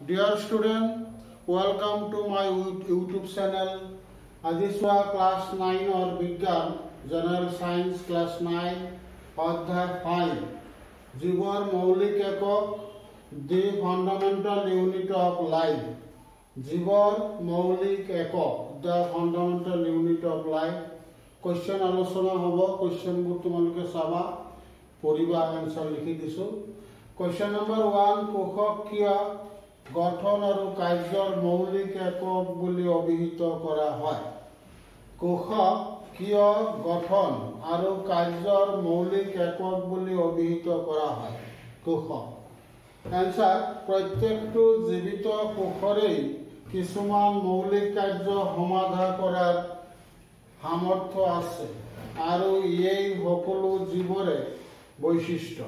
Dear student, welcome to my YouTube channel. Adiswa class 9 or Bigyan, General Science class 9, Adhyay 5. Jibor Maulik Ekok, the fundamental unit of life. Jibor Maulik Ekok, the fundamental unit of life. Question alosona hobo, question bur tumaluke saba, poriba answer likhi disu. Question number 1, Kokhok Kia গঠন আৰু কাৰ্যৰ মৌলিক একক বুলি অভিহিত কৰা হয়। কোষক কিয় গঠন আৰু কাৰ্যৰ মৌলিক একক বুলি অভিহিত কৰা হয়? কোষক। এনসাৰ, প্ৰত্যেকটো জীৱিত কোষৰেই কিছুমান মৌলিক কাৰ্য সমাধা কৰাৰ সামৰ্থ্য আছে আৰু এই সকলো জীৱৰে বৈশিষ্ট্য।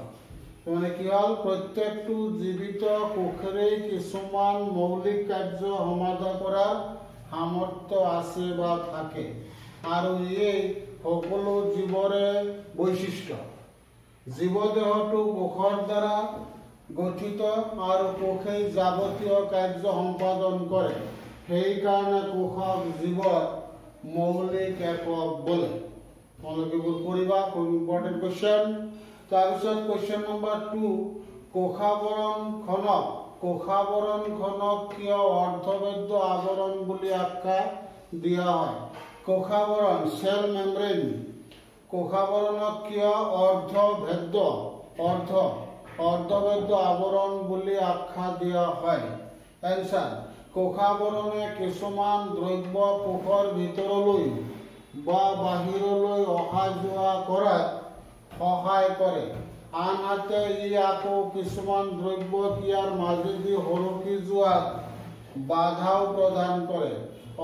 মানে কি হল, প্ৰত্যেকটো জীৱিত কোষৰে কিছুমান মৌলিক কাৰ্য সমাধা কৰাৰ সামৰ্থ্য আছে বা থাকে আৰু এই সকলো জীৱৰে বৈশিষ্ট্য। জীৱদেহটো কোষৰ দ্বাৰা গঠিত আৰু কোষেই যাৱতীয় কাৰ্য সম্পাদন কৰে, সেইকাৰণে কোষক জীৱৰ মৌলিক একক বোলে। তোমালোকে এইবোৰ পঢ়িবা, খুব ইম্পৰ্টেণ্ট কুৱেশ্যন। তাৰপিছত কুৱেশ্যন নম্বৰ 2, কোষাবৰণখনক কিয় অৰ্ধবেদ্য আৱৰণ বুলি আখ্যা দিয়া হয়? কোষাবৰণ সেল মেমব্ৰেন, কোষাবৰণক কিয় অৰ্ধবেদ্য আৱৰণ বুলি আখ্যা দিয়া হয়? এনসাৰ, কোষাবৰণে কিছুমান দ্ৰব্য কোষৰ ভিতৰলৈ বা বাহিৰলৈ অহা যোৱা কৰাত সহায় কৰে, আনহাতে ই আকৌ কিছুমান দ্ৰব্য ইয়াৰ মাজেদি সৰকি যোৱাত বাধাও প্ৰদান কৰে।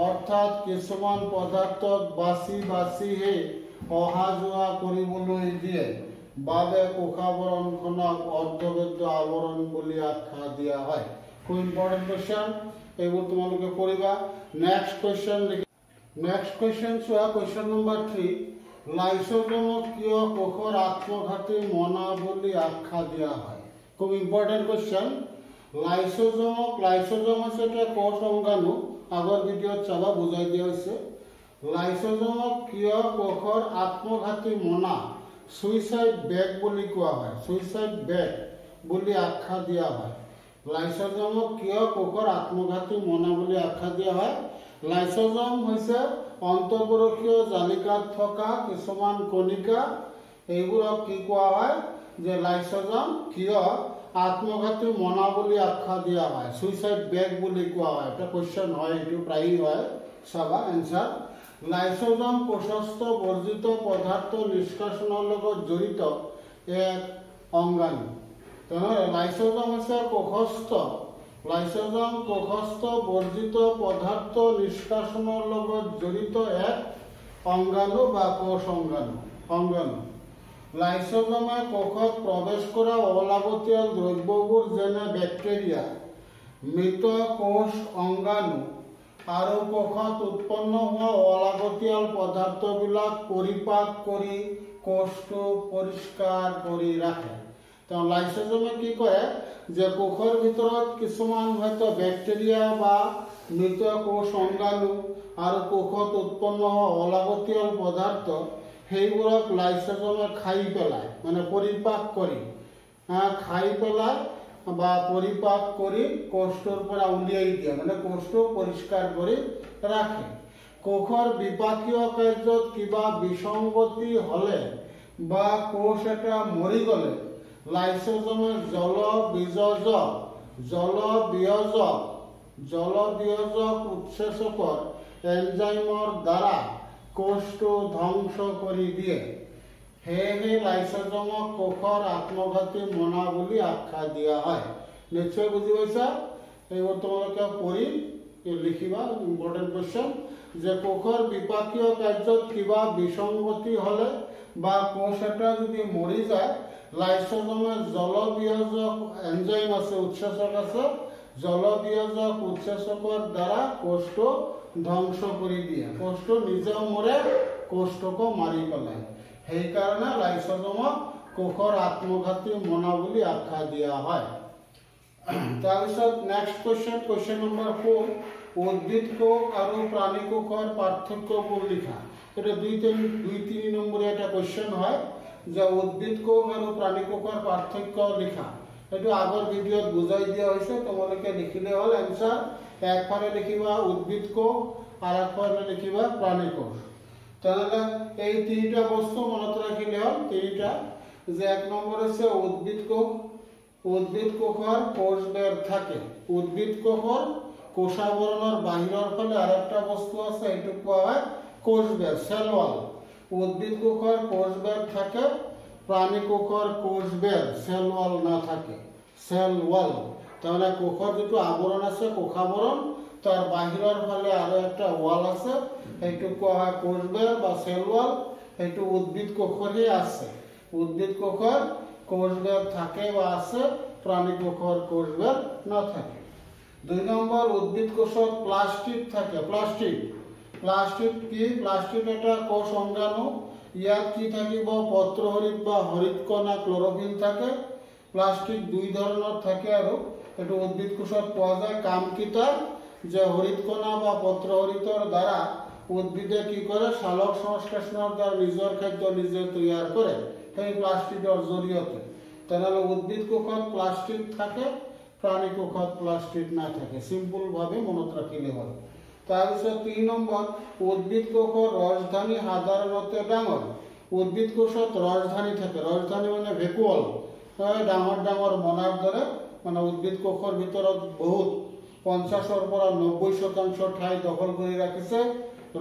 অৰ্থাৎ কিছুমান পদাৰ্থক বাছিহে অহা যোৱা কৰিবলৈ দিয়ে বাবে কোষাবৰণখনক অৰ্ধবেদ্য আৱৰণ বুলি আখ্যা দিয়া হয়। খুব ইম্পৰ্টেণ্ট কুৱেশ্যন, এইবোৰ তোমালোকে পঢ়িবা। নেক্সট কুৱেশ্যন চোৱা, কুৱেশ্যন নম্বৰ 3, লাইসোজমক কিয় কোষৰ আত্মঘাতী মনা বুলি আখ্যা দিয়া হয়? খুব ইম্পৰ্টেণ্ট কুৱেশ্যন। লাইসোজম হৈছে এটা কোষ অংগাণু, আগৰ ভিডিঅ'ত চাবা বুজাই দিয়া হৈছে। লাইসোজমক কিয় কোষৰ আত্মঘাতী মনা, সুইচাইড বেগ বুলি কোৱা হয়, সুইচাইড বেগ বুলি আখ্যা দিয়া হয়। লাইসোজমক কিয় কোষৰ আত্মঘাতী মনা বুলি আখ্যা দিয়া হয়? লাইসোজম হৈছে অন্তঃকোষীয় জালিকাত থকা কিছুমান কণিকা, এইবোৰক কি কোৱা হয় যে লাইসোজম কিয় আত্মঘাতী মনা বুলি আখ্যা দিয়া হয়, সুইচাইড বেগ বুলি কোৱা হয়। এটা কুৱেশ্যন হয়, এইটো প্ৰায়ই হয়, চাবা এনসাৰ। লাইসোজম কোষস্থ বৰ্জিত পদাৰ্থ নিষ্কাশনৰ লগত জড়িত এক অংগাণু। তেনেহ'লে লাইসোজম হৈছে কোষস্থ বৰ্জিত পদাৰ্থ নিষ্কাশনৰ লগত জড়িত এক অংগাণু বা কোষ অংগাণু। লাইসোজমে কোষত প্ৰৱেশ কৰা অলাগতিয়াল দ্ৰব্যবোৰ যেনে বেক্টেৰিয়া, মৃত কোষ অংগাণু আৰু কোষত উৎপন্ন হোৱা অলাগতিয়াল পদাৰ্থবিলাক পৰিপাক কৰি কোষটো পৰিষ্কাৰ কৰি ৰাখে। লাইসোজমে কি কৰে যে কোষৰ ভিতৰত কিছুমান হয়তো বেক্টেৰিয়া বা মৃত কোষ অংগাণু আৰু কোষত উৎপন্ন হোৱা অলাগতিয়াল পদাৰ্থ, সেইবোৰক লাইসোজমে খাই পেলাই, মানে পৰিপাক কৰি বা পৰিপাক কৰি কোষটোৰ পৰা উলিয়াই দিয়ে, মানে কোষটো পৰিষ্কাৰ কৰি ৰাখে। কোষৰ বিপাকীয় কাৰ্যত কিবা বিসংগতি হলে বা কোষ এটা মৰি গলে লাইসোজমে জলবিয়োজক উৎসেচকৰ এনজাইমৰ দ্বাৰা কোষটো ধ্বংস কৰি দিয়ে। সেয়েহে লাইসোজমক কোষৰ আত্মঘাতী মনা বুলি আখ্যা দিয়া হয়। নিশ্চয় বুজি পাইছা? এইবোৰ তোমালোকে পঢ়ি লিখিবা, ইম্পৰ্টেণ্ট কুৱেশ্যন। যে কোষৰ বিপাকীয় কাৰ্যত কিবা বিসংগতি হলে বা কোষ এটা যদি মৰি যায়, লাইসোজমে জলবিয়োজক এনজাইম আছে, উৎসেচক আছে, জলবিয়োজক উৎসেচকৰ দ্বাৰা কোষটো ধ্বংস কৰি দিয়ে। কোষটো নিজেও মৰে, কোষটোকো মাৰি পেলায়। সেইকাৰণে লাইসোজমক কোষৰ আত্মঘাতী মনা বুলি আখ্যা দিয়া হয়। তাৰপিছত নেক্সট কুৱেশ্যন নম্বৰ 4 উদ্ভিদ কোষ আৰু প্ৰাণী কোষৰ পাৰ্থক্যবোৰ লিখা। এটা 2-3 নম্বৰীয়া এটা কুৱেশ্যন হয় যে উদ্ভিদ কোষ আৰু প্ৰাণী কোষৰ পাৰ্থক্য লিখা। এইটো আগৰ ভিডিঅ'ত বুজাই দিয়া হৈছে, তোমালোকে লিখিলে হ'ল এনসাৰ। একফালে লিখিবা উদ্ভিদ কোষ আৰু একফালে লিখিবা প্ৰাণী কোষ। তেনেহ'লে এই তিনিটা বস্তু মনত ৰাখিলে হ'ল তিনিটা, যে 1 নম্বৰ আছে উদ্ভিদ কোষ। উদ্ভিদ কোষৰ কোষবেৰ থাকে। উদ্ভিদ কোষৰ কোষাবৰণৰ বাহিৰৰ ফালে আৰেকটা বস্তু আছে, এইটো কোৱা হয় কোষবেৰ, সেল ওয়াল। উদ্ভিদ কোষৰ কোষবেৰ থাকে, প্ৰাণী কোষৰ কোষবেৰ সেল ওয়াল নাথাকে, সেল ওয়াল। তাহলে কোষৰ যেটো আবৰণ আছে কোষাবৰণ, তাৰ বাহিৰৰ ফালে আৰু একটা ওয়াল আছে, এইটো কোৱা হয় কোষবেৰ বা সেল ওয়াল। এইটো উদ্ভিদ কোষৰহে আছে। উদ্ভিদ কোষৰ কোষবেৰ থাকে বা আছে, প্ৰাণী কোষৰ কোষবেৰ নাথাকে। 2 নম্বৰ উদ্ভিদ কোষত প্লাস্টিড থাকে। প্লাস্টিড কি? প্লাস্টিড এটা কোষ অঙ্গাণু। ইয়াত কি থাকিব? পত্ৰহৰিত বা হৰিতকণা ক্লোৰোফিল থাকে। প্লাস্টিড 2 ধৰণৰ থাকে আৰু এটো উদ্ভিদ কোষত পোৱা যায়। কাম কি তাৰ? যে হৰিতকণা বা পত্ৰহৰিতৰ দ্বাৰা উদ্ভিদে কি কৰে? সালোক সংশ্লেষণৰ দ্বাৰা নিজৰ খাদ্য নিজে তৈয়াৰ কৰে সেই প্লাস্টিডৰ জৰিয়তে। তেনেহ'লে উদ্ভিদ কোষত প্লাস্টিড থাকে, প্ৰাণী কোষত প্লাস্টিড নাথাকে। সিম্পল ভাবে মনত ৰাখিলে হ'ল। তাৰপিছত 3 নম্বৰ উদ্ভিদ কোষৰ ৰাজধানী সাধাৰণতে ডাঙৰ। উদ্ভিদ কোষত ৰাজধানী থাকে। ৰাজধানী মানে ভেকুৱাল, ডাঙৰ মনাৰ দৰে, মানে উদ্ভিদ কোষৰ ভিতৰত বহুত 50ৰ পৰা 90% ঠাই দখল কৰি ৰাখিছে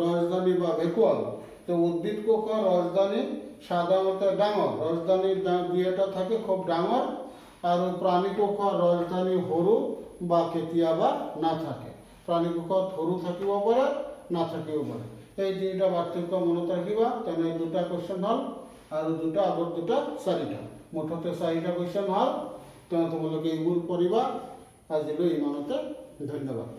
ৰাজধানী বা ভেকুৱাল। তো উদ্ভিদ কোষৰ ৰাজধানী সাধাৰণতে ডাঙৰ। ৰাজধানী দুটা থাকে, খুব ডাঙৰ। আৰু প্ৰাণী কোষৰ ৰাজধানী সৰু বা কেতিয়াবা নাথাকে। প্ৰাণী কোষত সৰু থাকিব পাৰে, নাথাকিব পাৰে। এই তিনিটা পাৰ্থক্য মনত ৰাখিবা। তেনে 2টা কুৱেশ্যন হ'ল আৰু 2টা আগৰ 2টা 4টা, মুঠতে 4টা কুৱেশ্যন হ'ল। তেনে তোমালোকে এইবোৰ কৰিবা। আজিলৈ ইমানতে, ধন্যবাদ।